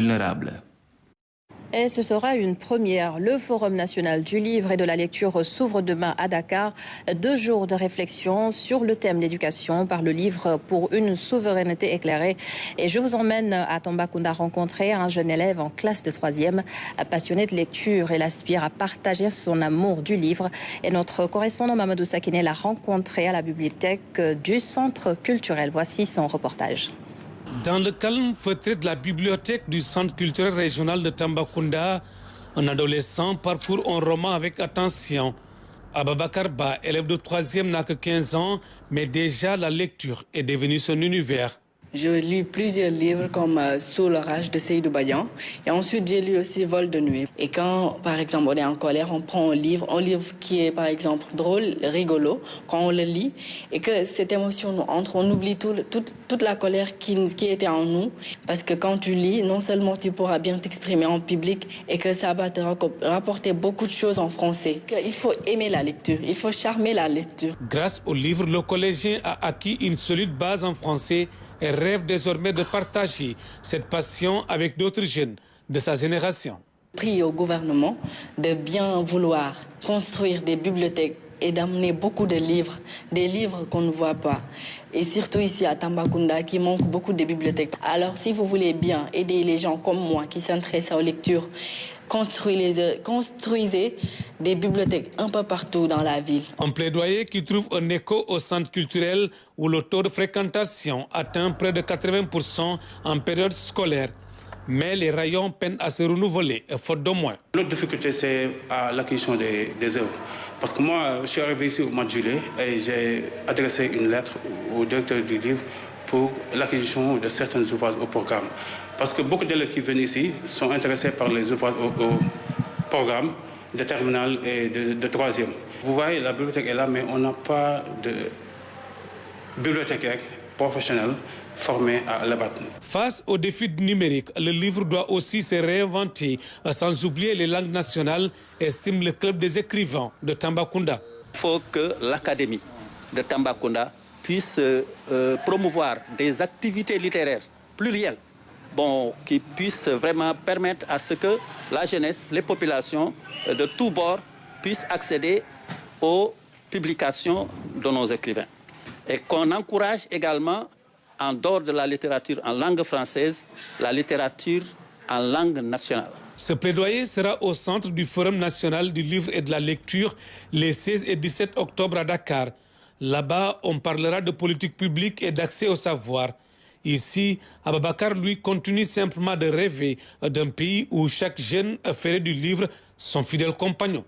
vulnérables. Et ce sera une première. Le Forum national du livre et de la lecture s'ouvre demain à Dakar. 2 jours de réflexion sur le thème d'éducation par le livre pour une souveraineté éclairée. Et je vous emmène à Tambacounda rencontrer un jeune élève en classe de 3e, passionné de lecture. Il aspire à partager son amour du livre. Et notre correspondant Mamadou Sakine l'a rencontré à la bibliothèque du Centre culturel. Voici son reportage. Dans le calme feutré de la bibliothèque du Centre culturel régional de Tambacounda, un adolescent parcourt un roman avec attention. Ababakar Ba, élève de 3e, n'a que 15 ans, mais déjà la lecture est devenue son univers. J'ai lu plusieurs livres comme Sous l'orage de Seydou Badian et ensuite j'ai lu aussi Vol de nuit. Et quand par exemple on est en colère, on prend un livre qui est par exemple drôle, rigolo, quand on le lit et que cette émotion nous entre, on oublie toute la colère qui était en nous parce que quand tu lis, non seulement tu pourras bien t'exprimer en public et que ça va te rapporter beaucoup de choses en français. Il faut aimer la lecture, il faut charmer la lecture. Grâce au livre, le collégien a acquis une solide base en français et rêve désormais de partager cette passion avec d'autres jeunes de sa génération. Prie au gouvernement de bien vouloir construire des bibliothèques et d'amener beaucoup de livres, des livres qu'on ne voit pas. Et surtout ici à Tambacounda, qui manque beaucoup de bibliothèques. Alors si vous voulez bien aider les gens comme moi qui s'intéressent aux lectures, construisez des bibliothèques un peu partout dans la ville. Un plaidoyer qui trouve un écho au centre culturel où le taux de fréquentation atteint près de 80% en période scolaire. Mais les rayons peinent à se renouveler, faute de moins. L'autre difficulté, c'est l'acquisition des œuvres. Parce que moi, je suis arrivé ici au mois de juillet et j'ai adressé une lettre au directeur du livre pour l'acquisition de certains ouvrages au programme. Parce que beaucoup d'élèves qui viennent ici sont intéressés par les ouvrages au programme de terminale et de 3e. Vous voyez, la bibliothèque est là, mais on n'a pas de bibliothécaire professionnel formé à l'abattre. Face aux défis numériques, le livre doit aussi se réinventer, sans oublier les langues nationales, estime le club des écrivains de Tambacounda. Il faut que l'Académie de Tambacounda puisse promouvoir des activités littéraires plurielles, qui puissent vraiment permettre à ce que la jeunesse, les populations de tous bords puissent accéder aux publications de nos écrivains. Et qu'on encourage également, en dehors de la littérature en langue française, la littérature en langue nationale. Ce plaidoyer sera au centre du Forum national du livre et de la lecture les 16 et 17 octobre à Dakar. Là-bas, on parlera de politique publique et d'accès au savoir. Ici, Ababakar, lui, continue simplement de rêver d'un pays où chaque jeune ferait du livre son fidèle compagnon.